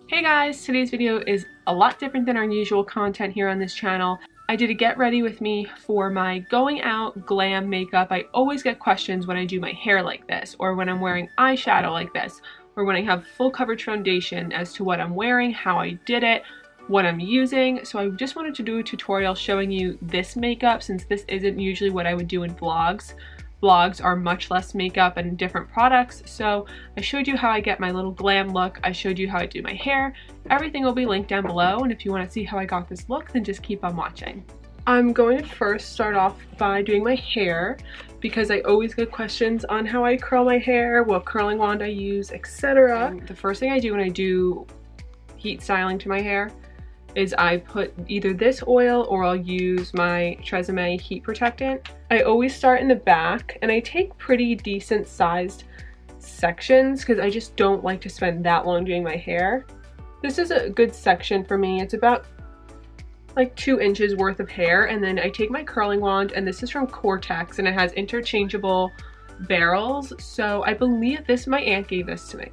Hey guys, today's video is a lot different than our usual content here on this channel. I did a get ready with me for my going out glam makeup. I always get questions when I do my hair like this, or when I'm wearing eyeshadow like this, or when I have full coverage foundation as to what I'm wearing, how I did it, what I'm using. So I just wanted to do a tutorial showing you this makeup since this isn't usually what I would do in vlogs. Vlogs are much less makeup and different products, so I showed you how I get my little glam look. I showed you how I do my hair. Everything will be linked down below, and if you want to see how I got this look, then just keep on watching. I'm going to first start off by doing my hair because I always get questions on how I curl my hair, what curling wand I use, etc. The first thing I do when I do heat styling to my hair is I put either this oil or I'll use my Tresemme heat protectant. I always start in the back and I take pretty decent sized sections because I just don't like to spend that long doing my hair. This is a good section for me. It's about like 2 inches worth of hair, and then I take my curling wand, and this is from Cortex and it has interchangeable barrels. So I believe this, my aunt gave this to me.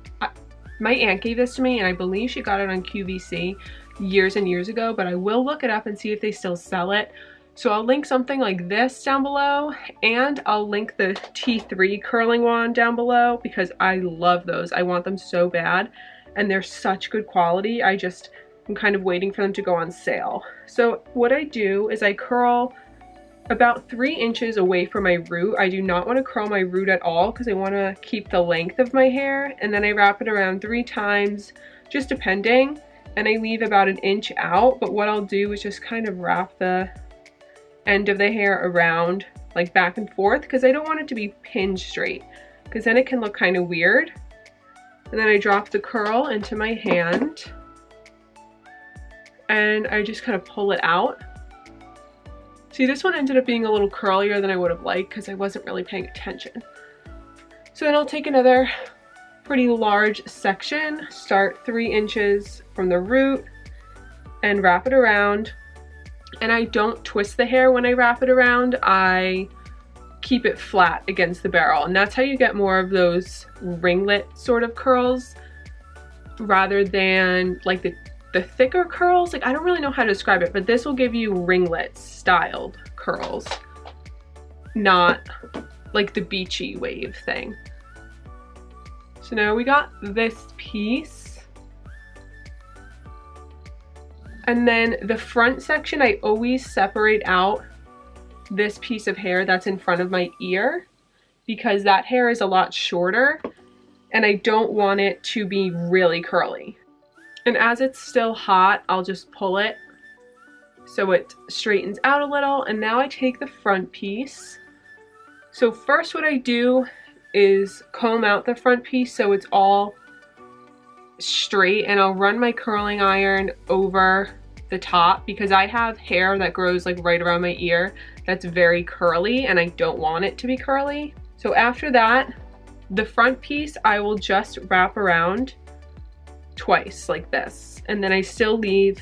My aunt gave this to me and I believe she got it on QVC years and years ago, but I will look it up and see if they still sell it. So I'll link something like this down below, and I'll link the T3 curling wand down below because I love those. I want them so bad and they're such good quality. I'm kind of waiting for them to go on sale. So what I do is I curl about 3 inches away from my root. I do not want to curl my root at all because I want to keep the length of my hair, and then I wrap it around 3 times, just depending, and I leave about 1 inch out. But what I'll do is just kind of wrap the end of the hair around, like back and forth, because I don't want it to be pinned straight because then it can look kind of weird. And then I drop the curl into my hand and I just kind of pull it out. See, this one ended up being a little curlier than I would have liked because I wasn't really paying attention. So then I'll take another pretty large section, start 3 inches from the root and wrap it around. And I don't twist the hair when I wrap it around. I keep it flat against the barrel, and that's how you get more of those ringlet sort of curls rather than like the thicker curls. Like, I don't really know how to describe it, but this will give you ringlet styled curls, not like the beachy wave thing. So now we got this piece. And then the front section, I always separate out this piece of hair that's in front of my ear because that hair is a lot shorter and I don't want it to be really curly. And as it's still hot, I'll just pull it so it straightens out a little. And now I take the front piece. So first what I do is comb out the front piece so it's all straight, and I'll run my curling iron over the top because I have hair that grows like right around my ear that's very curly and I don't want it to be curly. So after that, the front piece I will just wrap around twice like this, and then I still leave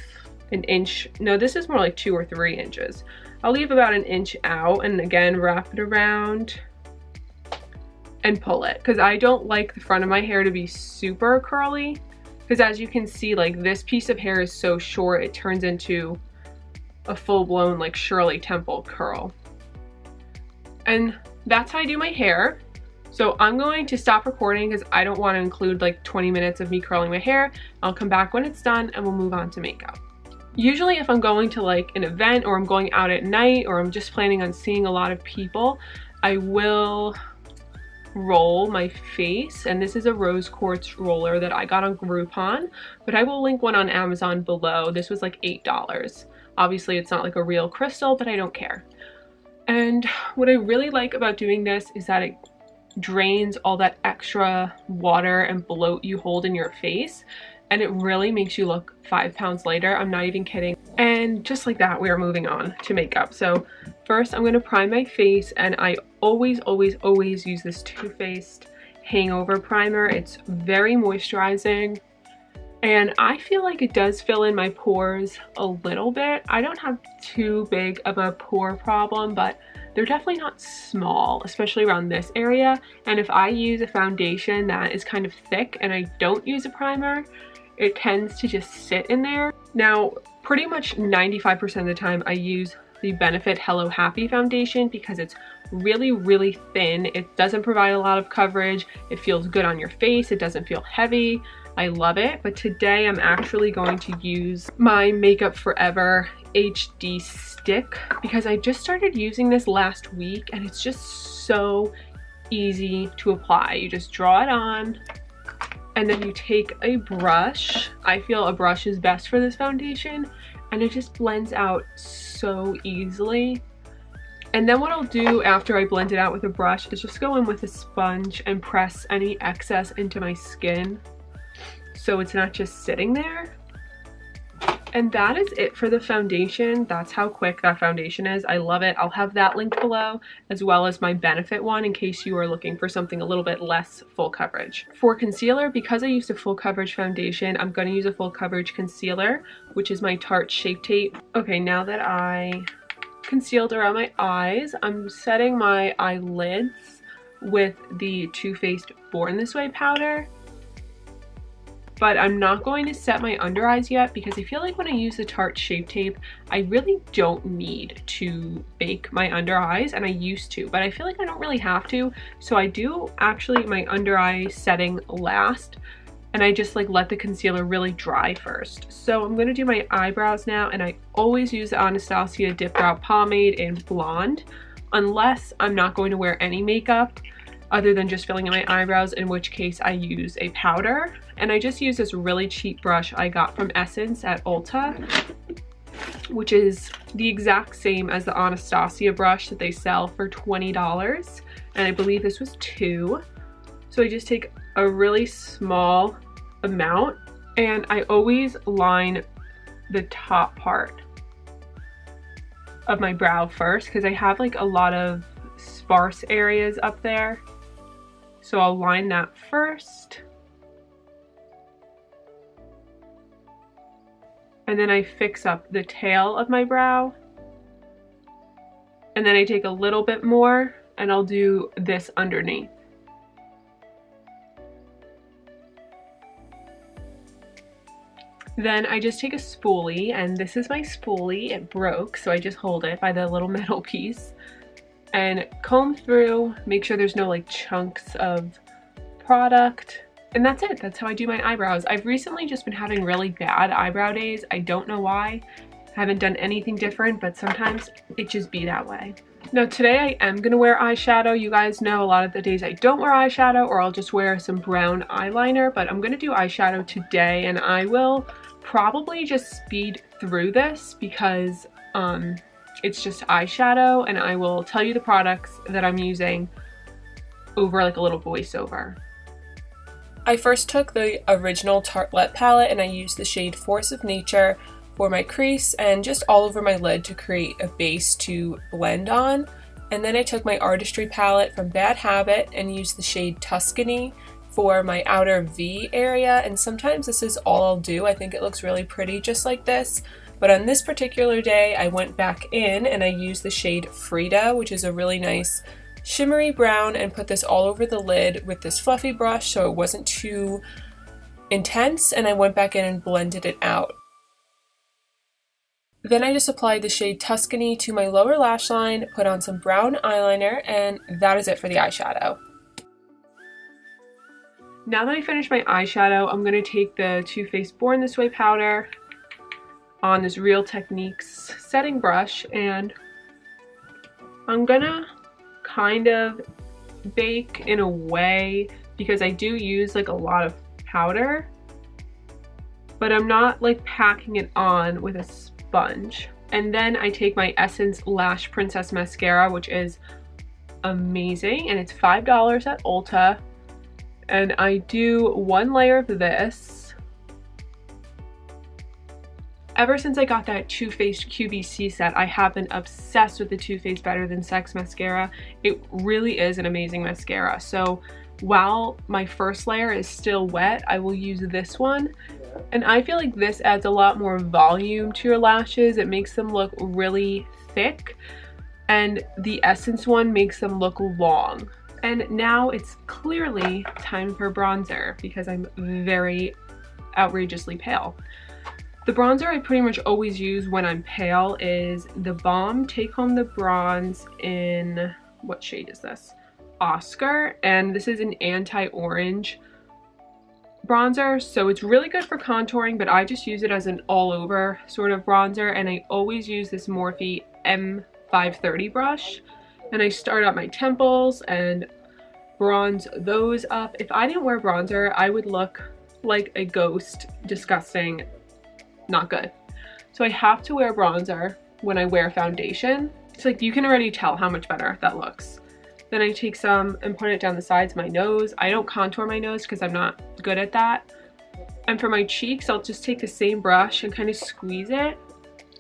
1 inch. No, this is more like 2 or 3 inches. I'll leave about 1 inch out and again wrap it around and pull it because I don't like the front of my hair to be super curly because as you can see, like, this piece of hair is so short it turns into a full-blown like Shirley Temple curl. And that's how I do my hair. So I'm going to stop recording because I don't want to include like 20 minutes of me curling my hair. I'll come back when it's done and we'll move on to makeup. Usually if I'm going to like an event or I'm going out at night or I'm just planning on seeing a lot of people, I will roll my face, and this is a rose quartz roller that I got on Groupon, but I will link one on Amazon below. This was like $8. Obviously it's not like a real crystal, but I don't care. And what I really like about doing this is that it drains all that extra water and bloat you hold in your face, and it really makes you look 5 pounds lighter. I'm not even kidding. And just like that, we are moving on to makeup. So first I'm going to prime my face, and I always use this Too Faced Hangover Primer. It's very moisturizing and I feel like it does fill in my pores a little bit. I don't have too big of a pore problem, but they're definitely not small, especially around this area. And if I use a foundation that is kind of thick and I don't use a primer, it tends to just sit in there. Now, pretty much 95% of the time I use the Benefit Hello Happy foundation because it's really, really thin. It doesn't provide a lot of coverage. It feels good on your face. It doesn't feel heavy. I love it. But today I'm actually going to use my Makeup Forever HD stick because I just started using this last week and it's just so easy to apply. You just draw it on and then you take a brush. I feel a brush is best for this foundation and it just blends out so easily. And then what I'll do after I blend it out with a brush is just go in with a sponge and press any excess into my skin so it's not just sitting there. And that is it for the foundation. That's how quick that foundation is. I love it. I'll have that linked below as well as my Benefit one in case you are looking for something a little bit less full coverage. For concealer, because I used a full coverage foundation, I'm going to use a full coverage concealer, which is my Tarte Shape Tape. Okay, now that I concealed around my eyes, I'm setting my eyelids with the Too Faced Born This Way powder. But I'm not going to set my under eyes yet because I feel like when I use the Tarte Shape Tape, I really don't need to bake my under eyes, and I used to, but I feel like I don't really have to. So I do actually my under eye setting last, and I just like let the concealer really dry first. So I'm gonna do my eyebrows now, and I always use the Anastasia Dip Brow Pomade in Blonde, unless I'm not going to wear any makeup other than just filling in my eyebrows, in which case I use a powder. And I just use this really cheap brush I got from Essence at Ulta, which is the exact same as the Anastasia brush that they sell for $20. And I believe this was $2. So I just take a really small amount and I always line the top part of my brow first because I have like a lot of sparse areas up there. So I'll line that first. And then I fix up the tail of my brow. And then I take a little bit more and I'll do this underneath. Then I just take a spoolie, and this is my spoolie. It broke, so I just hold it by the little metal piece and comb through, make sure there's no like chunks of product. And that's it. That's how I do my eyebrows. I've recently just been having really bad eyebrow days. I don't know why. I haven't done anything different, but sometimes it just be that way. Now today I am gonna wear eyeshadow. You guys know a lot of the days I don't wear eyeshadow, or I'll just wear some brown eyeliner, but I'm gonna do eyeshadow today, and I will probably just speed through this because it's just eyeshadow, and I will tell you the products that I'm using over like a little voiceover. I first took the original Tartelette palette and I used the shade Force of Nature for my crease and just all over my lid to create a base to blend on. And then I took my Artistry palette from Bad Habit and used the shade Tuscany for my outer V area, and sometimes this is all I'll do. I think it looks really pretty just like this. But on this particular day, I went back in and I used the shade Frida, which is a really nice shimmery brown, and put this all over the lid with this fluffy brush so it wasn't too intense, and I went back in and blended it out. Then I just applied the shade Tuscany to my lower lash line, put on some brown eyeliner, and that is it for the eyeshadow. Now that I finished my eyeshadow, I'm going to take the Too Faced Born This Way powder on this Real Techniques setting brush, and I'm gonna kind of bake in a way because I do use like a lot of powder, but I'm not like packing it on with a sponge. And then I take my Essence Lash Princess mascara, which is amazing, and it's $5 at Ulta, and I do one layer of this. Ever since I got that Too Faced QVC set, I have been obsessed with the Too Faced Better Than Sex mascara. It really is an amazing mascara. So while my first layer is still wet, I will use this one. And I feel like this adds a lot more volume to your lashes. It makes them look really thick. And the Essence one makes them look long. And now it's clearly time for bronzer because I'm very outrageously pale. The bronzer I pretty much always use when I'm pale is the Balm Take Home the Bronze in, what shade is this? Oscar, and this is an anti-orange bronzer, so it's really good for contouring, but I just use it as an all-over sort of bronzer, and I always use this Morphe M530 brush, and I start at my temples and bronze those up. If I didn't wear bronzer, I would look like a ghost, disgusting, not good. So I have to wear bronzer when I wear foundation. It's like you can already tell how much better that looks. Then I take some and put it down the sides of my nose. I don't contour my nose because I'm not good at that. And for my cheeks, I'll just take the same brush and kind of squeeze it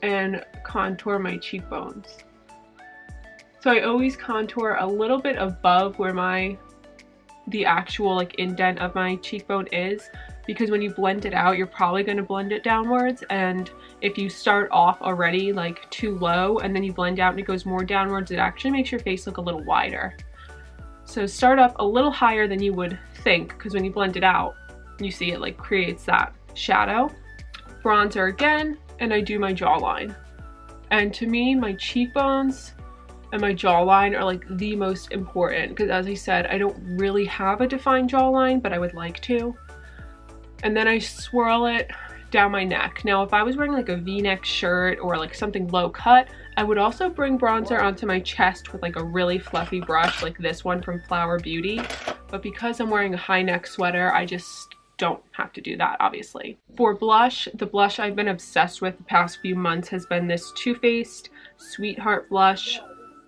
and contour my cheekbones. So I always contour a little bit above where the actual like indent of my cheekbone is, because when you blend it out, you're probably going to blend it downwards, and if you start off already like too low and then you blend out and it goes more downwards, it actually makes your face look a little wider. So start up a little higher than you would think, because when you blend it out, you see it like creates that shadow. Bronzer again, and I do my jawline. And to me, my cheekbones and my jawline are like the most important, because as I said, I don't really have a defined jawline, but I would like to. And then I swirl it down my neck. Now, if I was wearing like a V-neck shirt or like something low cut, I would also bring bronzer onto my chest with like a really fluffy brush like this one from Flower Beauty. But because I'm wearing a high neck sweater, I just don't have to do that, obviously. For blush, the blush I've been obsessed with the past few months has been this Too Faced Sweetheart blush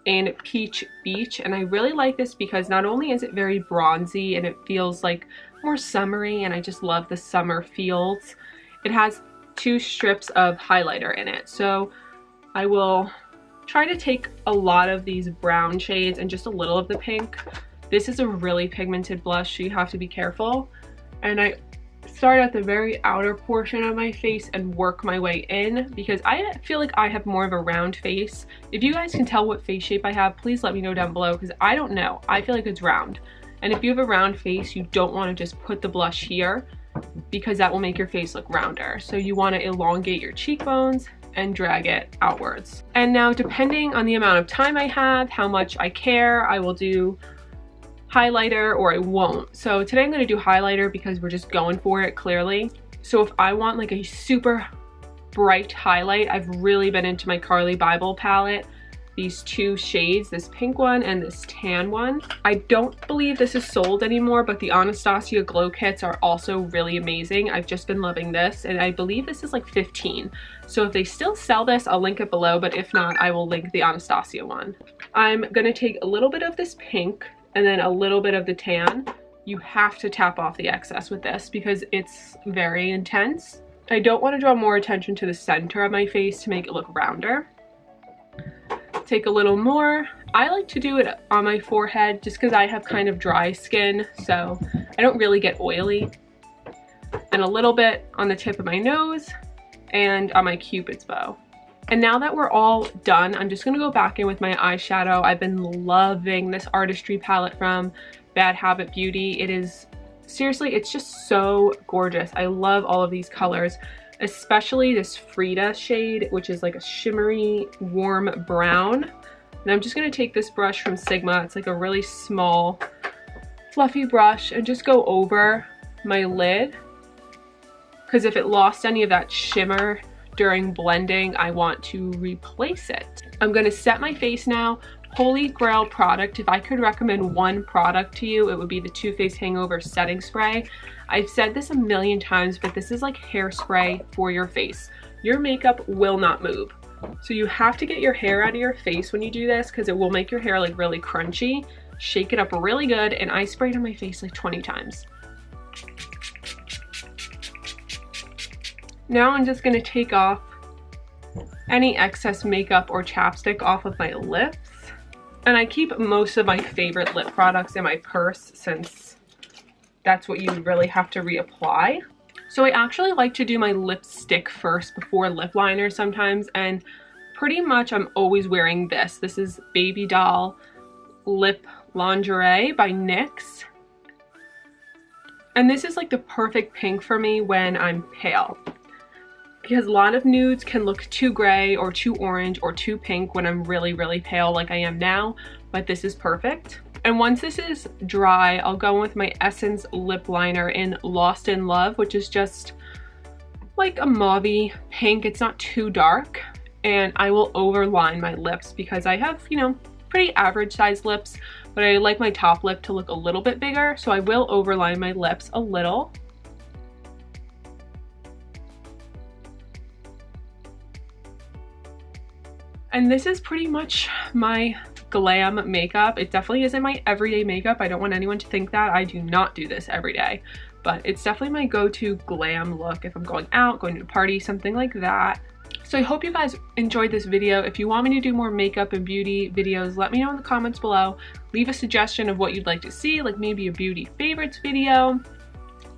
in Peach Beach, and I really like this because not only is it very bronzy and it feels like more summery, and I just love the summer feels, it has 2 strips of highlighter in it. So I will try to take a lot of these brown shades and just a little of the pink. This is a really pigmented blush, so you have to be careful. And I start at the very outer portion of my face and work my way in, because I feel like I have more of a round face. If you guys can tell what face shape I have, please let me know down below, because I don't know. I feel like it's round. And if you have a round face, you don't want to just put the blush here, because that will make your face look rounder. So you want to elongate your cheekbones and drag it outwards. And now, depending on the amount of time I have, how much I care, I will do highlighter or I won't. So today I'm going to do highlighter because we're just going for it, clearly. So if I want like a super bright highlight, I've really been into my Carly Bible palette. These 2 shades, this pink one and this tan one. I don't believe this is sold anymore, but the Anastasia glow kits are also really amazing. I've just been loving this, and I believe this is like 15. So if they still sell this, I'll link it below, but if not, I will link the Anastasia one. I'm gonna take a little bit of this pink and then a little bit of the tan. You have to tap off the excess with this because it's very intense. I don't want to draw more attention to the center of my face to make it look rounder. Take a little more. I like to do it on my forehead just because I have kind of dry skin, so I don't really get oily. And a little bit on the tip of my nose and on my Cupid's bow. And now that we're all done, I'm just gonna go back in with my eyeshadow. I've been loving this Artistry palette from Bad Habit Beauty. It is, seriously, it's just so gorgeous. I love all of these colors, especially this Frida shade, which is like a shimmery, warm brown. And I'm just gonna take this brush from Sigma. It's like a really small, fluffy brush, and just go over my lid. Because if it lost any of that shimmer during blending, I want to replace it. I'm gonna set my face now. Holy grail product. If I could recommend one product to you, it would be the Too Faced Hangover Setting Spray. I've said this a million times, but this is like hairspray for your face. Your makeup will not move. So you have to get your hair out of your face when you do this, because it will make your hair like really crunchy. Shake it up really good, and I sprayed on my face like 20 times. Now I'm just gonna take off any excess makeup or chapstick off of my lips. And I keep most of my favorite lip products in my purse, since that's what you really have to reapply. So I actually like to do my lipstick first before lip liner sometimes, and pretty much I'm always wearing this. This is Baby Doll Lip Lingerie by NYX. And this is like the perfect pink for me when I'm pale, because a lot of nudes can look too gray or too orange or too pink when I'm really, really pale like I am now, but this is perfect. And once this is dry, I'll go in with my Essence lip liner in Lost in Love, which is just like a mauvey pink. It's not too dark. And I will overline my lips because I have, you know, pretty average sized lips, but I like my top lip to look a little bit bigger, so I will overline my lips a little. And this is pretty much my glam makeup. It definitely isn't my everyday makeup. I don't want anyone to think that. I do not do this every day, but it's definitely my go-to glam look if I'm going out, going to a party, something like that. So I hope you guys enjoyed this video. If you want me to do more makeup and beauty videos, let me know in the comments below. Leave a suggestion of what you'd like to see, like maybe a beauty favorites video,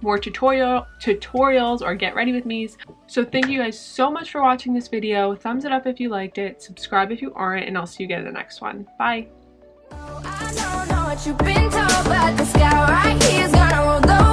more tutorials, or get ready with me's. So thank you guys so much for watching this video. Thumbs it up if you liked it, subscribe if you aren't, and I'll see you again in the next one. Bye. I don't know what you've been told, but this guy right here is gonna go